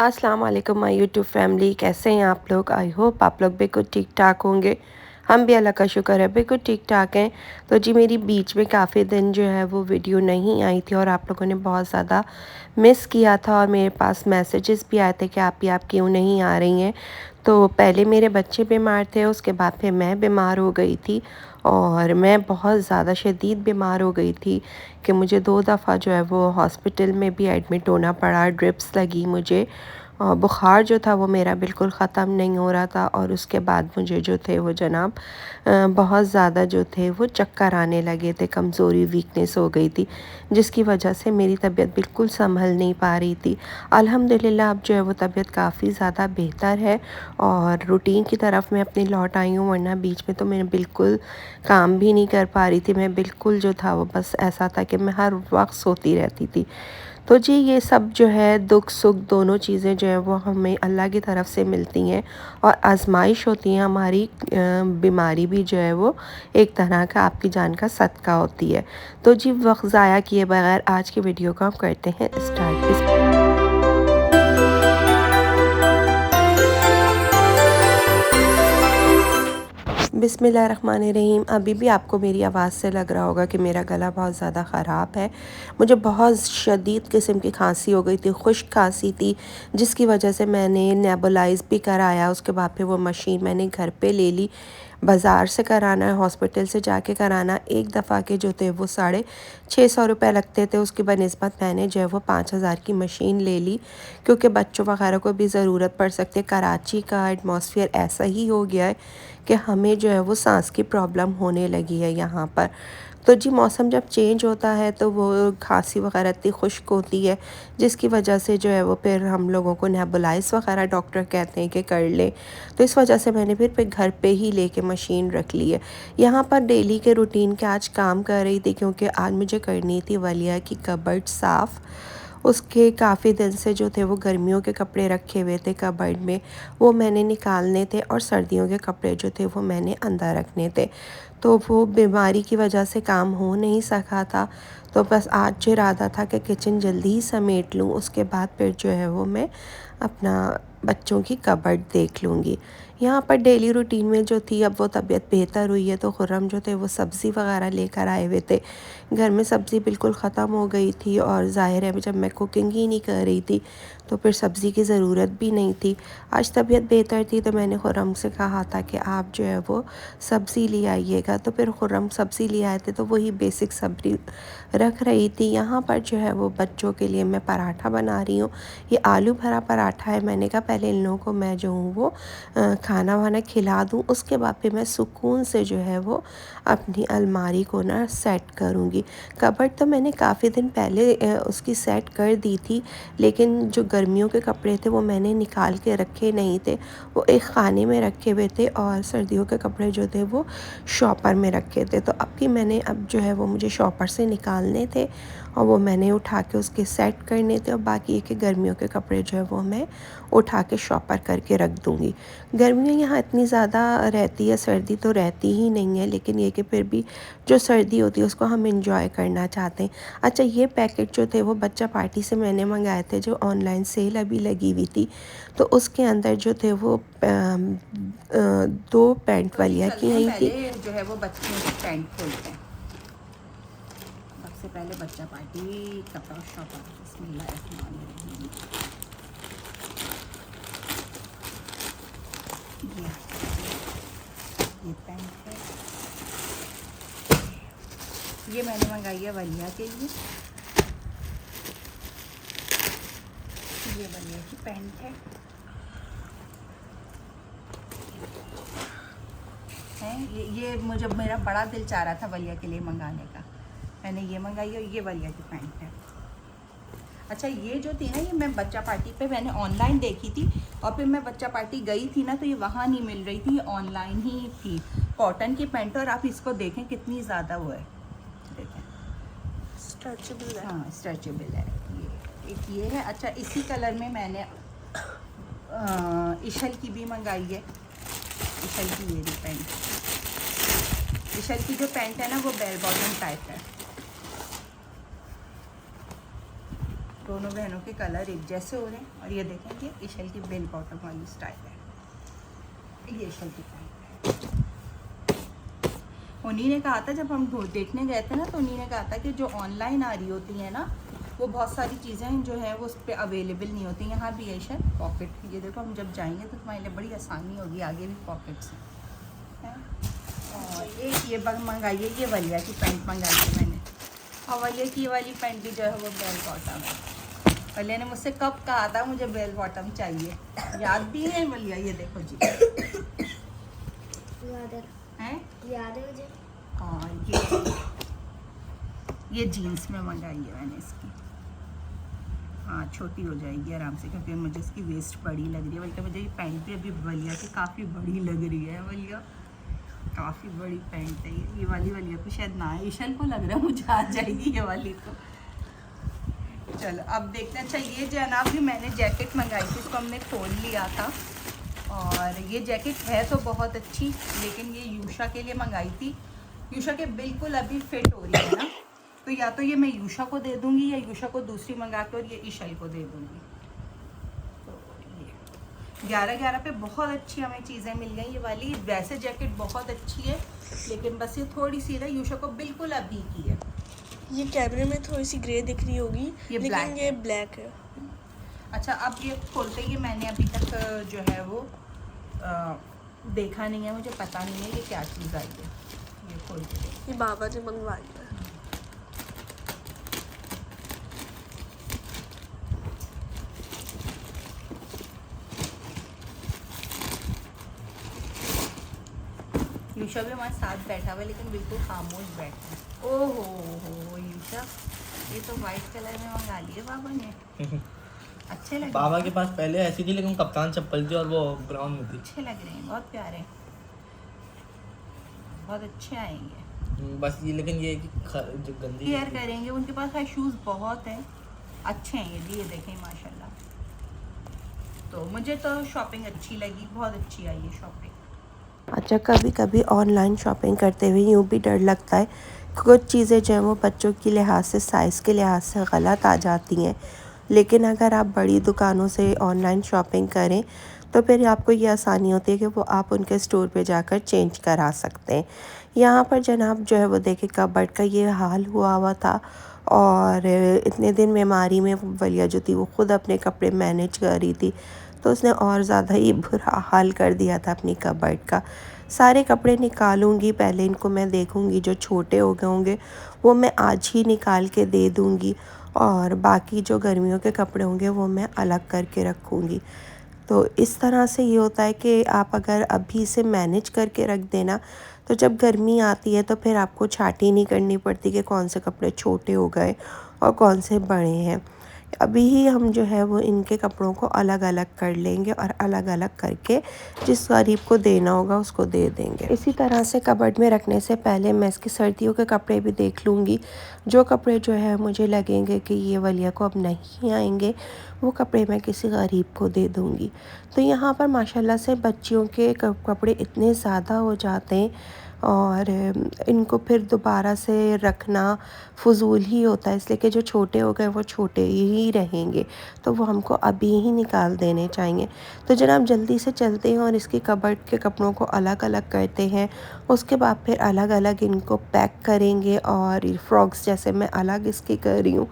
अस्सलाम वालेकुम my YouTube family, कैसे हैं आप लोग। आई होप आप लोग बिल्कुल ठीक ठाक होंगे। हम भी अल्लाह का शुक्र है बिल्कुल ठीक ठाक हैं। तो जी मेरी बीच में काफ़ी दिन जो है वो वीडियो नहीं आई थी और आप लोगों ने बहुत ज़्यादा मिस किया था और मेरे पास मैसेजेस भी आए थे कि आप क्यों नहीं आ रही हैं। तो पहले मेरे बच्चे बीमार थे, उसके बाद फिर मैं बीमार हो गई थी और मैं बहुत ज़्यादा शदीद बीमार हो गई थी कि मुझे 2 दफ़ा जो है वो हॉस्पिटल में भी एडमिट होना पड़ा। ड्रिप्स लगी मुझे और बुखार जो था वो मेरा बिल्कुल ख़त्म नहीं हो रहा था और उसके बाद मुझे जो थे वो जनाब बहुत ज़्यादा जो थे वो चक्कर आने लगे थे, कमज़ोरी वीकनेस हो गई थी, जिसकी वजह से मेरी तबीयत बिल्कुल संभल नहीं पा रही थी। अल्हम्दुलिल्लाह अब जो है वो तबीयत काफ़ी ज़्यादा बेहतर है और रूटीन की तरफ मैं अपनी लौट आई हूँ, वरना बीच में तो मैं बिल्कुल काम भी नहीं कर पा रही थी। मैं बिल्कुल जो था वो बस ऐसा था कि मैं हर वक्त सोती रहती थी। तो जी ये सब जो है दुख सुख दोनों चीज़ें जो है वो हमें अल्लाह की तरफ से मिलती हैं और आजमाइश होती है हमारी। बीमारी भी जो है वो एक तरह का आपकी जान का सदका होती है। तो जी वक्त ज़ाया किए बगैर आज की वीडियो को हम करते हैं स्टार्ट। बिस्मिल्लाहिर्रहमानिर्रहीम। अभी भी आपको मेरी आवाज़ से लग रहा होगा कि मेरा गला बहुत ज़्यादा ख़राब है। मुझे बहुत शदीद किस्म की खांसी हो गई थी, खुश्क खांसी थी, जिसकी वजह से मैंने नेबुलाइज़ भी कराया। उसके बाद फिर वो मशीन मैंने घर पे ले ली। बाज़ार से कराना है, हॉस्पिटल से जाके कराना, एक दफ़ा के जो थे वो 650 रुपये लगते थे। उसकी बनिस्बत मैंने जो है वो 5000 की मशीन ले ली, क्योंकि बच्चों वगैरह को भी ज़रूरत पड़ सकती है। कराची का एटमॉस्फेयर ऐसा ही हो गया है कि हमें जो है वो सांस की प्रॉब्लम होने लगी है यहाँ पर। तो जी मौसम जब चेंज होता है तो वो खांसी वगैरह इतनी खुश्क होती है, जिसकी वजह से जो है वो फिर हम लोगों को नेबुलाइज वगैरह डॉक्टर कहते हैं कि कर लें। तो इस वजह से मैंने फिर घर पे ही लेके मशीन रख ली है। यहाँ पर डेली के रूटीन के आज काम कर रही थी, क्योंकि आज मुझे करनी थी वलिया की कबर्ड साफ़। उसके काफ़ी दिन से जो थे वो गर्मियों के कपड़े रखे हुए थे कबर्ड में, वो मैंने निकालने थे और सर्दियों के कपड़े जो थे वो मैंने अंदर रखने थे। तो वो बीमारी की वजह से काम हो नहीं सका था। तो बस आज जो इरादा था कि किचन जल्दी ही समेट लूँ, उसके बाद फिर जो है वो मैं अपना बच्चों की कबर्ड देख लूँगी। यहाँ पर डेली रूटीन में जो थी, अब वो तबीयत बेहतर हुई है तो खुर्रम जो थे वो सब्ज़ी वगैरह लेकर आए हुए थे। घर में सब्ज़ी बिल्कुल ख़त्म हो गई थी और ज़ाहिर है जब मैं कुकिंग ही नहीं कर रही थी तो फिर सब्ज़ी की ज़रूरत भी नहीं थी। आज तबीयत बेहतर थी तो मैंने खुर्रम से कहा था कि आप जो है वो सब्ज़ी ले आइएगा, तो फिर खुर्रम सब्ज़ी ले आए थे, तो वही बेसिक सब्ज़ी रख रही थी। यहाँ पर जो है वो बच्चों के लिए मैं पराठा बना रही हूँ। ये आलू भरा पराठा है। मैंने कहा पहले इन लोगों को मैं जो हूँ वो खाना वाना खिला दूँ, उसके बाद फिर मैं सुकून से जो है वो अपनी अलमारी को ना सेट करूँगी। कबर्ड तो मैंने काफ़ी दिन पहले उसकी सेट कर दी थी, लेकिन जो गर्मियों के कपड़े थे वो मैंने निकाल के रखे नहीं थे, वो एक खाने में रखे हुए थे और सर्दियों के कपड़े जो थे वो शॉपर में रखे थे। तो अब जो है वो मुझे शॉपर से निकालने थे और वो मैंने उठा के उसके सेट करने थे, और बाकी एक गर्मियों के कपड़े जो है वो मैं उठा के शॉपर करके रख दूँगी। गर्मियाँ यहाँ इतनी ज़्यादा रहती है, सर्दी तो रहती ही नहीं है, लेकिन ये कि फिर भी जो सर्दी होती है उसको हम इंजॉय करना चाहते हैं। अच्छा, ये पैकेट जो थे वो बच्चा पार्टी से मैंने मंगाए थे, जो ऑनलाइन सेल अभी लगी हुई थी। तो उसके अंदर जो थे वो 2 पैंट वालियाँ की आई थी। जो है वो बच्चों के पैंट खोलते हैं। सबसे पहले बच्चा पार्टी कपड़ा शॉपर। बिस्मिल्लाहिर्रहमानिर्रहीम। ये पैंट है, ये मैंने मंगाई है वलिया के लिए। ये वलिया की पैंट है, ये मुझे मेरा बड़ा दिल चाह रहा था वलिया के लिए मंगाने का, मैंने ये मंगाई और ये वलिया की पैंट है। अच्छा, ये जो थी ना, ये मैं बच्चा पार्टी पे मैंने ऑनलाइन देखी थी और फिर मैं बच्चा पार्टी गई थी ना तो ये वहाँ नहीं मिल रही थी, ऑनलाइन ही थी। कॉटन की पैंट, और आप इसको देखें कितनी ज़्यादा वो है, देखें स्ट्रेचेबल है। हाँ स्ट्रेचेबल है। ये एक ये है। अच्छा, इसी कलर में मैंने इशल की भी मंगाई है। इशल की ये पैंट, इशल की जो पैंट है ना वो बेल बॉटम टाइप है। दोनों बहनों के कलर एक जैसे हो रहे हैं। और ये देखें, ये इशल की बेल बॉटम वाली स्टाइल है, ये इशल की पैंट है। उन्हीं ने कहा था, जब हम देखने गए थे ना, तो उन्हीं ने कहा था कि जो ऑनलाइन आ रही होती है ना, वो बहुत सारी चीज़ें जो है वो उस पर अवेलेबल नहीं होती। यहाँ भी है शायद पॉकेट, ये देखो हम जब जाएंगे तो तुम्हारे लिए बड़ी आसानी होगी, आगे भी पॉकेट्स हैं। और ये मंगाइए, ये वलिया की पैंट मंगाई थी मैंने, और वलिया की वाली पैंट भी जो है वो बेल बॉटम है। वलिया ने मुझसे कब कहा था मुझे बेल बॉटम चाहिए, याद भी है वलिया? ये देखो जी, याद है मुझे। और ये जीन्स में मंगाई है मैंने इसकी। हाँ, छोटी हो जाएगी आराम से, क्योंकि मुझे इसकी वेस्ट बड़ी लग रही है, बल्कि मुझे ये पैंट भी अभी वलिया की काफ़ी बड़ी लग रही है। वलिया काफ़ी बड़ी पैंट है ये वाली। वलिया को शायद ना है, ईशन को लग रहा है मुझे आ जाएगी ये वाली तो। चलो अब देखते हैं। अच्छा, ये जो है ना, अभी मैंने जैकेट मंगाई थी, इसको हमने खोल लिया था। और ये जैकेट है तो बहुत अच्छी, लेकिन ये यूशा के लिए मंगाई थी। यूशा के बिल्कुल अभी फिट हो रही है ना, तो या तो ये मैं यूशा को दे दूंगी या यूशा को दूसरी मंगा के और ये ईशल को दे दूंगी। तो ये 11-11 पे बहुत अच्छी हमें चीज़ें मिल गई। ये वाली वैसे जैकेट बहुत अच्छी है, लेकिन बस ये थोड़ी सी ना यूशा को बिल्कुल अभी की है। ये कैमरे में थोड़ी सी ग्रे दिख रही होगी, ये लेकिन ये ब्लैक है। अच्छा, अब ये खोलते ही मैंने अभी तक जो है वो देखा नहीं है, मुझे पता नहीं है ये क्या चीज़ आई है। ये खोल के ये बाबा ने मंगवाई है। यूशा भी हमारे साथ बैठा हुआ है, लेकिन बिल्कुल खामोश बैठा है। ओहो यूशा, ये तो वाइट कलर में मंगा लिए बाबा ने। अच्छे लग बाबा के पास पहले ऐसी थी, लेकिन कप्तान चप्पल थी और वो ब्राउन में थी। अच्छे लग रहे हैं, बहुत प्यारे, बहुत अच्छे आएंगे। बस ये, लेकिन ये जो गंदी केयर करेंगे, उनके पास है शूज़ बहुत हैं, अच्छे हैं ये भी। ये देखें माशाल्लाह, तो मुझे तो शॉपिंग अच्छी लगी, बहुत अच्छी आई है शॉपिंग। अच्छा, कभी कभी ऑनलाइन शॉपिंग करते हुए यूँ भी डर लगता है, कुछ चीज़ें जो है वो बच्चों के लिहाज से, साइज़ के लिहाज से गलत आ जाती हैं। लेकिन अगर आप बड़ी दुकानों से ऑनलाइन शॉपिंग करें तो फिर आपको ये आसानी होती है कि वो आप उनके स्टोर पे जाकर चेंज करा सकते हैं। यहाँ पर जनाब जो है वो देखे कबर्ड का ये हाल हुआ था, और इतने दिन बीमारी में वलिया जो थी वो ख़ुद अपने कपड़े मैनेज कर रही थी, तो उसने और ज़्यादा ही बुरा हाल कर दिया था अपनी कबर्ड का। सारे कपड़े निकालूंगी, पहले इनको मैं देखूंगी, जो छोटे हो गए होंगे वो मैं आज ही निकाल के दे दूंगी, और बाकी जो गर्मियों के कपड़े होंगे वो मैं अलग करके रखूंगी। तो इस तरह से ये होता है कि आप अगर अभी से मैनेज करके रख देना, तो जब गर्मी आती है तो फिर आपको छांटी नहीं करनी पड़ती कि कौन से कपड़े छोटे हो गए और कौन से बड़े हैं। अभी ही हम जो है वो इनके कपड़ों को अलग अलग कर लेंगे और अलग अलग करके जिस गरीब को देना होगा उसको दे देंगे। इसी तरह से कबर्ड में रखने से पहले मैं इसके सर्दियों के कपड़े भी देख लूँगी। जो कपड़े जो है मुझे लगेंगे कि ये वलिया को अब नहीं आएंगे, वो कपड़े मैं किसी गरीब को दे दूँगी। तो यहाँ पर माशाल्लाह से बच्चियों के कपड़े इतने ज़्यादा हो जाते हैं, और इनको फिर दोबारा से रखना फ़ुज़ूल ही होता है, इसलिए कि जो छोटे हो गए वो छोटे ही रहेंगे, तो वो हमको अभी ही निकाल देने चाहिए। तो जनाब जल्दी से चलते हैं और इसकी कबर्ड के कपड़ों को अलग अलग करते हैं। उसके बाद फिर अलग अलग इनको पैक करेंगे, और फ्रॉक्स जैसे मैं अलग इसकी कर रही हूँ।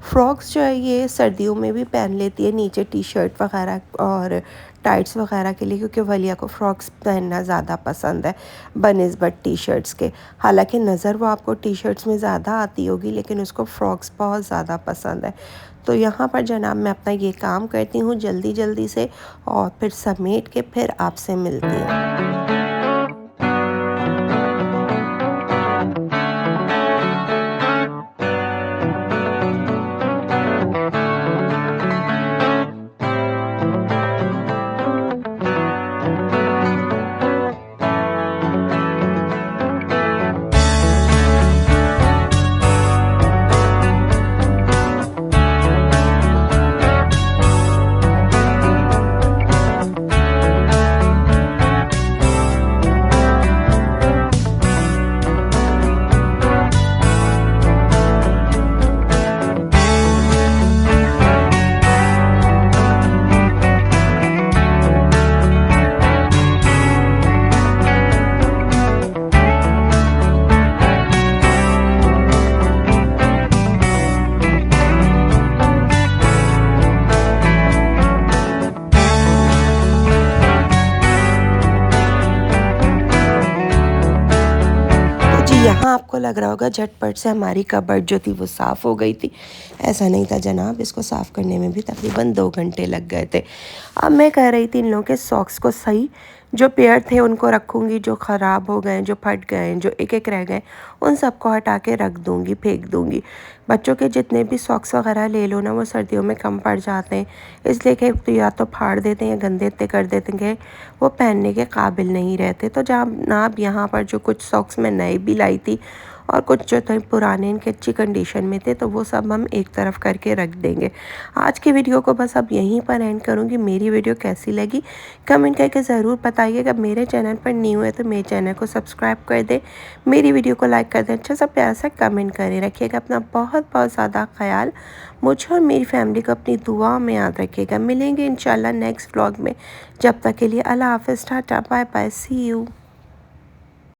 फ्रॉक्स जो है ये सर्दियों में भी पहन लेती है, नीचे टी शर्ट वगैरह और टाइट्स वगैरह के लिए, क्योंकि वलिया को फ्रॉक्स पहनना ज़्यादा पसंद है बनिस्बत टी शर्ट्स के। हालांकि नज़र वो आपको टी शर्ट्स में ज़्यादा आती होगी, लेकिन उसको फ्रॉक्स बहुत ज़्यादा पसंद है। तो यहाँ पर जनाब मैं अपना ये काम करती हूँ जल्दी जल्दी से, और फिर समेट के फिर आपसे मिलती हूँ। आपको लग रहा होगा झटपट से हमारी कबर्ड जो थी वो साफ़ हो गई थी। ऐसा नहीं था जनाब, इसको साफ़ करने में भी तकरीबन 2 घंटे लग गए थे। अब मैं कह रही थी इन लोगों के सॉक्स को सही, जो पेयर थे उनको रखूँगी, जो ख़राब हो गए, जो फट गए, जो एक एक रह गए, उन सबको हटा के रख दूँगी, फेंक दूँगी। बच्चों के जितने भी सॉक्स वगैरह ले लो ना, वो सर्दियों में कम पड़ जाते हैं, इसलिए कि तो या तो फाड़ देते हैं या गंदे इतने कर देते हैं कि वो पहनने के काबिल नहीं रहते। तो जनाब यहाँ पर जो कुछ सॉक्स मैं नए भी लाई थी और कुछ जो थे पुराने इनके अच्छी कंडीशन में थे, तो वो सब हम एक तरफ करके रख देंगे। आज की वीडियो को बस अब यहीं पर एंड करूँगी। मेरी वीडियो कैसी लगी कमेंट करके ज़रूर बताइएगा। मेरे चैनल पर न्यू है तो मेरे चैनल को सब्सक्राइब कर दें, मेरी वीडियो को लाइक कर दें, अच्छा सा प्यार सा कमेंट करें। रखिएगा अपना बहुत बहुत ज़्यादा ख्याल, मुझे और मेरी फैमिली को अपनी दुआ में याद रखिएगा। मिलेंगे इंशाल्लाह नेक्स्ट व्लॉग में। जब तक के लिए अल्लाह हाफ़िज़, tata bye bye, see you.